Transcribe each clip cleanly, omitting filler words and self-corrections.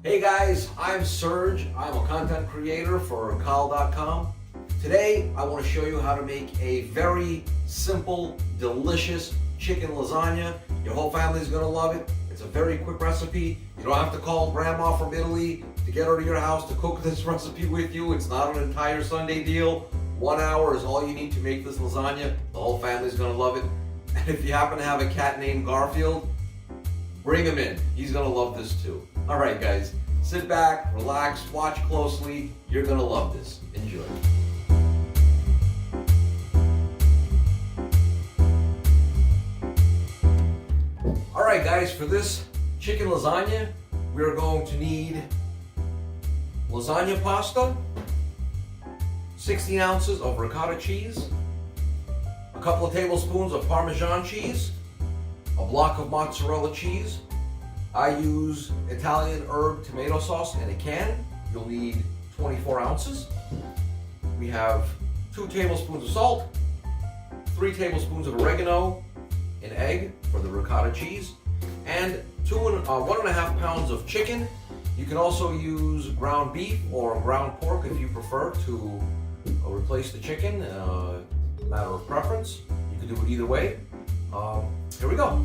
Hey guys, I'm Serge. I'm a content creator for Khal.com. Today I want to show you how to make a very simple, delicious chicken lasagna. Your whole family's going to love it. It's a very quick recipe. You don't have to call grandma from Italy to get her to your house to cook this recipe with you. It's not an entire Sunday deal. 1 hour is all you need to make this lasagna. The whole family's going to love it. And if you happen to have a cat named Garfield, bring him in. He's going to love this too. All right, guys, sit back, relax, watch closely. You're going to love this. Enjoy. All right, guys, for this chicken lasagna, we're going to need lasagna pasta, 16 ounces of ricotta cheese, a couple of tablespoons of Parmesan cheese, a block of mozzarella cheese. I use Italian herb tomato sauce in a can. You'll need 24 ounces. We have 2 tablespoons of salt, 3 tablespoons of oregano, an egg for the ricotta cheese, and 1.5 pounds of chicken. You can also use ground beef or ground pork if you prefer to replace the chicken, matter of preference. You can do it either way. Here we go.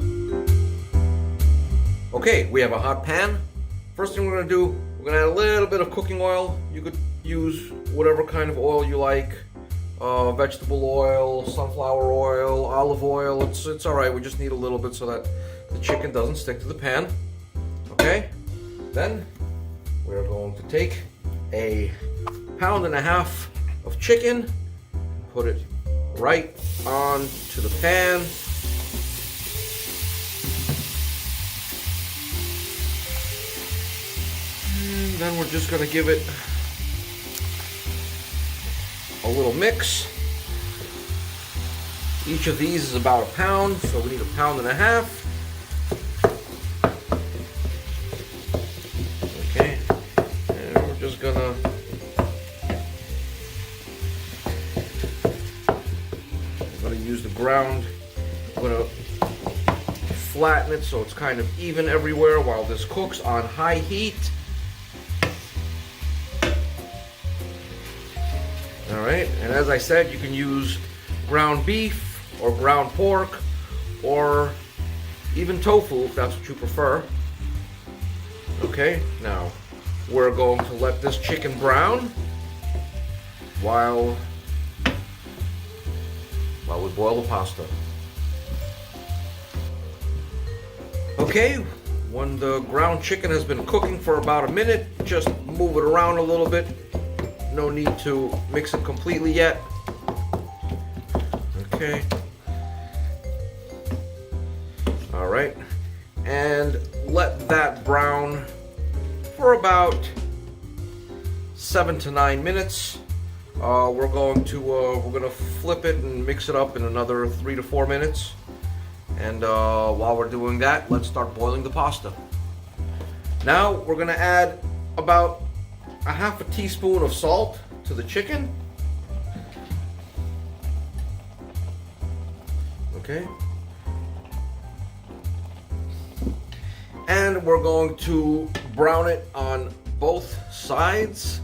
Okay, we have a hot pan. First thing we're going to do, we're going to add a little bit of cooking oil. You could use whatever kind of oil you like. Vegetable oil, sunflower oil, olive oil. It's all right. We just need a little bit so that the chicken doesn't stick to the pan. Okay? Then we're going to take a 1.5 pounds of chicken and put it right onto the pan. And then we're just going to give it a little mix. Each of these is about 1 pound, so we need 1.5 pounds. Okay, and we're just gonna use the ground. I'm gonna flatten it so it's kind of even everywhere while this cooks on high heat. Alright, and as I said, you can use ground beef or ground pork or even tofu if that's what you prefer. Okay, now we're going to let this chicken brown while we boil the pasta. Okay, when the ground chicken has been cooking for about a minute, just move it around a little bit. No need to mix it completely yet. Okay. All right. And let that brown for about 7 to 9 minutes. We're going to flip it and mix it up in another 3 to 4 minutes. And while we're doing that, let's start boiling the pasta. Now we're going to add about 1/2 teaspoon of salt to the chicken. Okay. And we're going to brown it on both sides.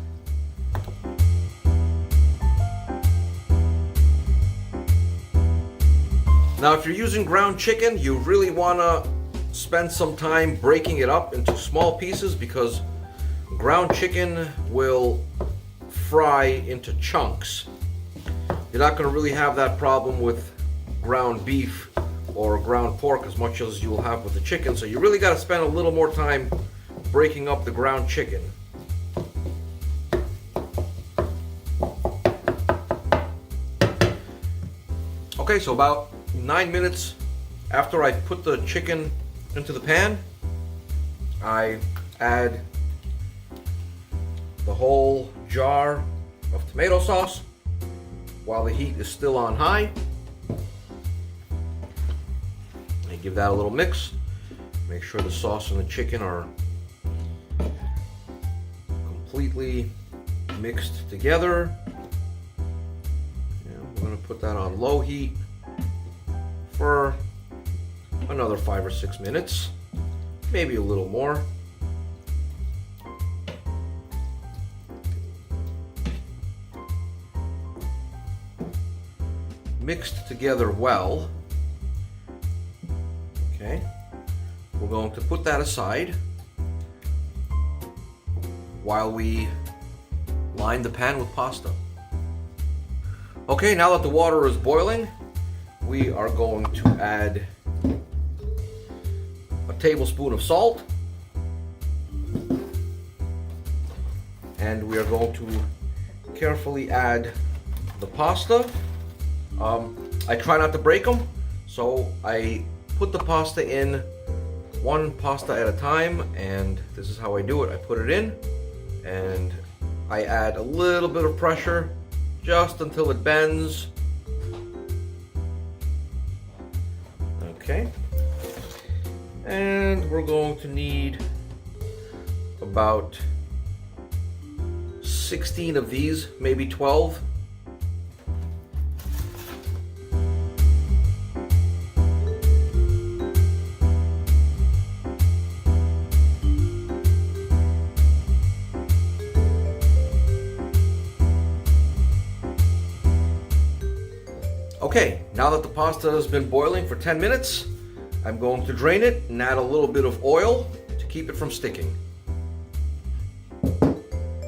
Now, if you're using ground chicken, you really want to spend some time breaking it up into small pieces because ground chicken will fry into chunks. You're not going to really have that problem with ground beef or ground pork as much as you'll have with the chicken, so you really got to spend a little more time breaking up the ground chicken. Okay, so about 9 minutes after I put the chicken into the pan, I add the whole jar of tomato sauce while the heat is still on high. I give that a little mix. Make sure the sauce and the chicken are completely mixed together. And we're going to put that on low heat for another 5 or 6 minutes, maybe a little more. mixed together well. Okay, we're going to put that aside while we line the pan with pasta. Okay, now that the water is boiling, we are going to add a tablespoon of salt, and we are going to carefully add the pasta. I try not to break them, so I put the pasta in one pasta at a time, and this is how I do it. I put it in and I add a little bit of pressure just until it bends. Okay, and we're going to need about 16 of these, maybe 12. Okay, now that the pasta has been boiling for 10 minutes, I'm going to drain it and add a little bit of oil to keep it from sticking.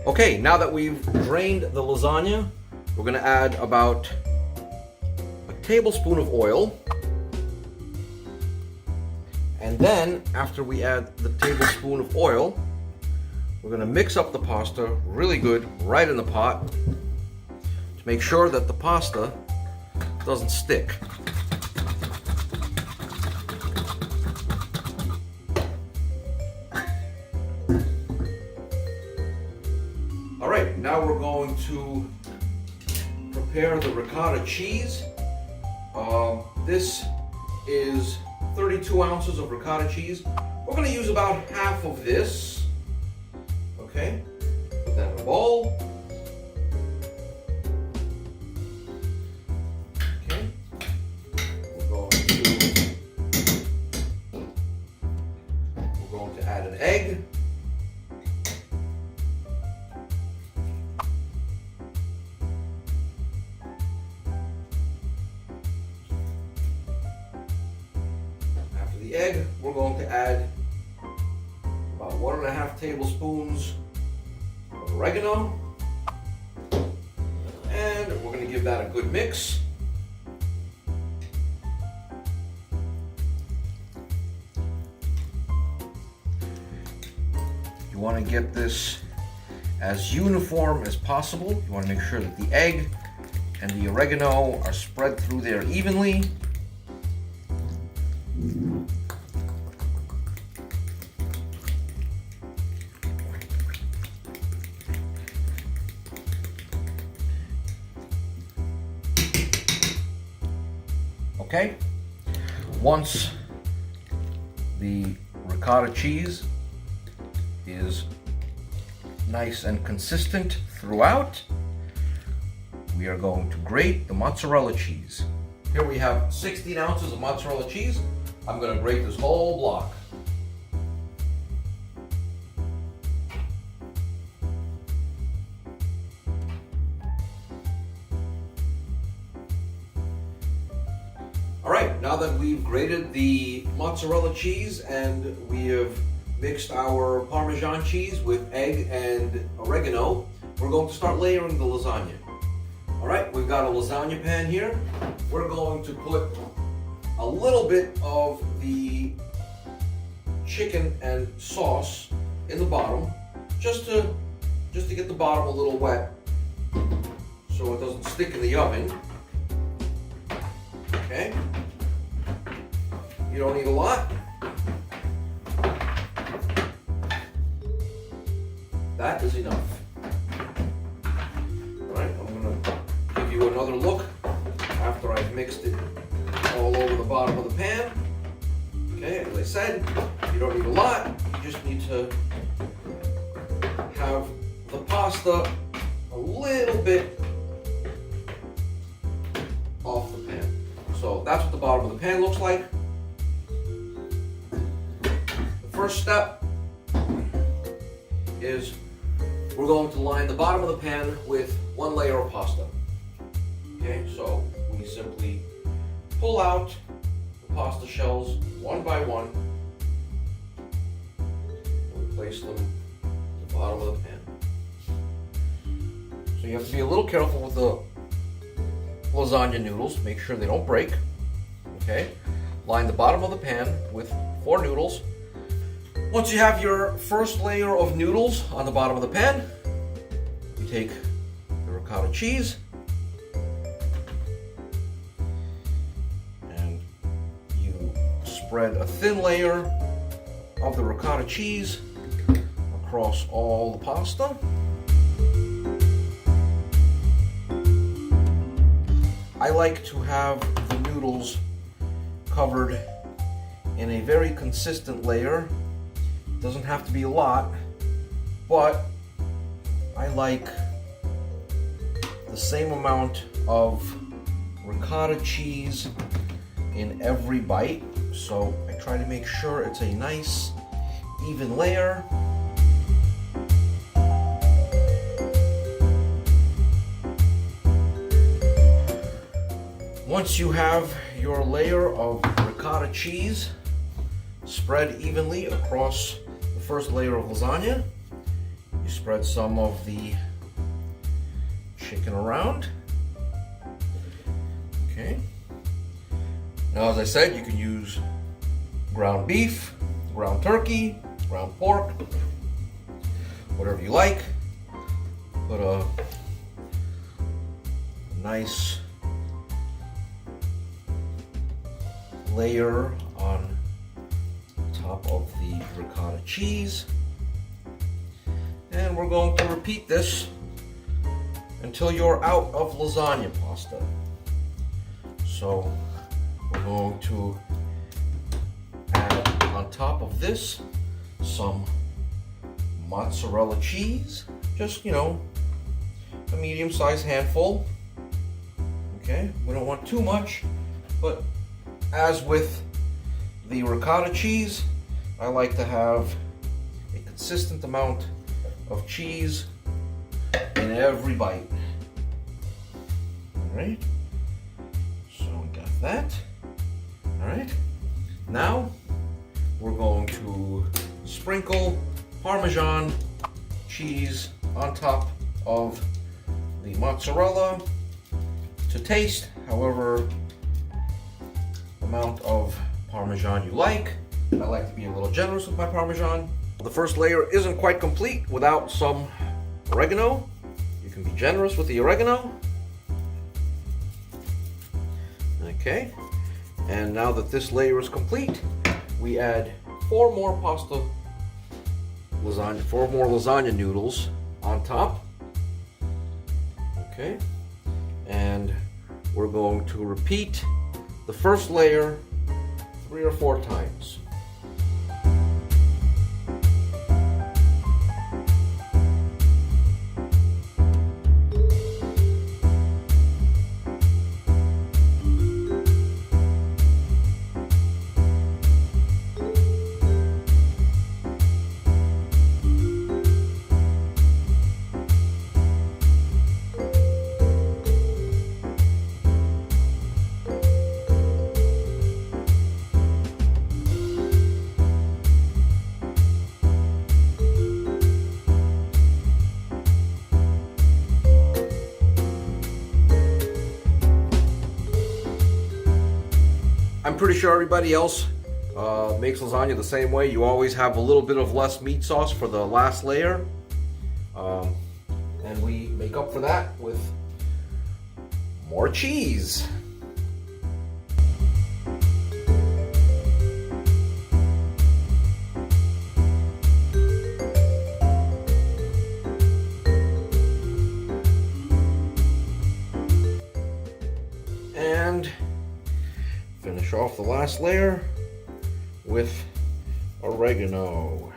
Okay, now that we've drained the lasagna, we're going to add about a tablespoon of oil. And then, after we add the tablespoon of oil, we're going to mix up the pasta really good right in the pot to make sure that the pasta doesn't stick. All right, now we're going to prepare the ricotta cheese. This is 32 ounces of ricotta cheese. We're going to use about half of this. Okay, put that in a bowl. Add an egg. After the egg, we're going to add about 1.5 tablespoons of oregano. And we're going to give that a good mix. You want to get this as uniform as possible. You want to make sure that the egg and the oregano are spread through there evenly. Okay, once the ricotta cheese is nice and consistent throughout, we are going to grate the mozzarella cheese. Here we have 16 ounces of mozzarella cheese. I'm going to grate this whole block. All right, now that we've grated the mozzarella cheese and we have mixed our Parmesan cheese with egg and oregano, we're going to start layering the lasagna. All right, we've got a lasagna pan here. We're going to put a little bit of the chicken and sauce in the bottom, just to get the bottom a little wet so it doesn't stick in the oven. Okay, you don't need a lot. That is enough. All right, I'm going to give you another look after I've mixed it all over the bottom of the pan. Okay, as I said, you don't need a lot. You just need to have the pasta a little bit off the pan. So that's what the bottom of the pan looks like. The first step is we're going to line the bottom of the pan with one layer of pasta. Okay, so we you simply pull out the pasta shells one by one and place them at the bottom of the pan. So you have to be a little careful with the lasagna noodles. Make sure they don't break. Okay? Line the bottom of the pan with 4 noodles. Once you have your first layer of noodles on the bottom of the pan, you take the ricotta cheese and you spread a thin layer of the ricotta cheese across all the pasta. I like to have the noodles covered in a very consistent layer. Doesn't have to be a lot, but I like the same amount of ricotta cheese in every bite, so I try to make sure it's a nice even layer. Once you have your layer of ricotta cheese spread evenly across the first layer of lasagna, you spread some of the chicken around. Okay. Now, as I said, you can use ground beef, ground turkey, ground pork, whatever you like. Put a nice layer on top of the ricotta cheese, and we're going to repeat this until you're out of lasagna pasta. So we're going to add on top of this some mozzarella cheese, just, a medium-sized handful. Okay, we don't want too much, but as with the ricotta cheese, I like to have a consistent amount of cheese in every bite. All right, so we got that. All right, now we're going to sprinkle Parmesan cheese on top of the mozzarella to taste, however amount of Parmesan you like. I like to be a little generous with my Parmesan. The first layer isn't quite complete without some oregano. You can be generous with the oregano. Okay, and now that this layer is complete, we add 4 more lasagna noodles on top. Okay, and we're going to repeat the first layer 3 or 4 times. I'm pretty sure everybody else makes lasagna the same way. You always have a little bit of less meat sauce for the last layer. And we make up for that with more cheese. And finish off the last layer with oregano.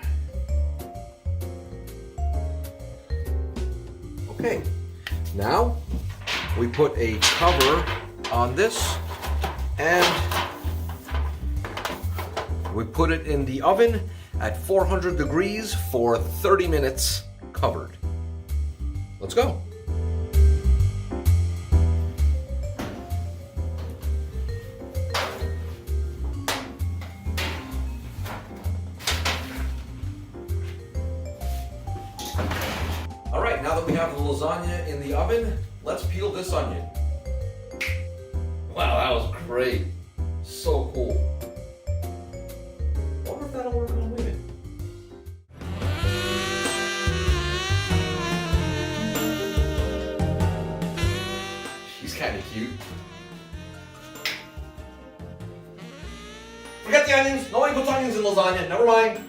Okay, now we put a cover on this and we put it in the oven at 400 degrees for 30 minutes covered. Let's go. now that we have the lasagna in the oven, let's peel this onion. Wow, that was great. So cool. I wonder if that'll work on women. She's kind of cute. Forget the onions. Nobody puts onions in lasagna. Never mind.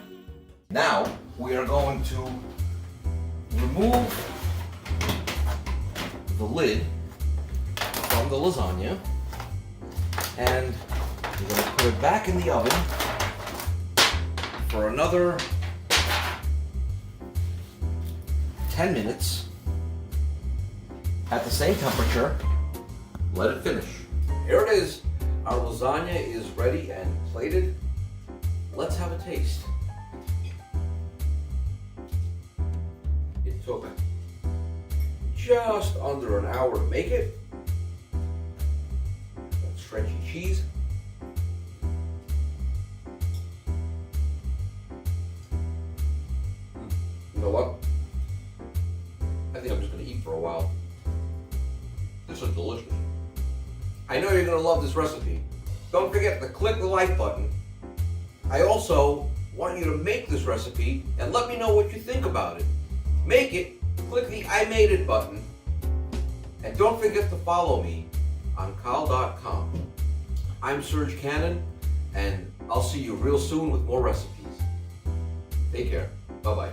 Now we are going to remove the lid from the lasagna, and we're going to put it back in the oven for another 10 minutes at the same temperature. Let it finish. Here it is. Our lasagna is ready and plated. Let's have a taste. It took just under an hour to make it. That stretchy cheese. You know what? I think I'm just going to eat for a while. This is delicious. I know you're going to love this recipe. Don't forget to click the like button. I also want you to make this recipe and let me know what you think about it. Make it, click the I made it button, and don't forget to follow me on Khal.com. I'm Serge Kannon, and I'll see you real soon with more recipes. Take care. Bye-bye.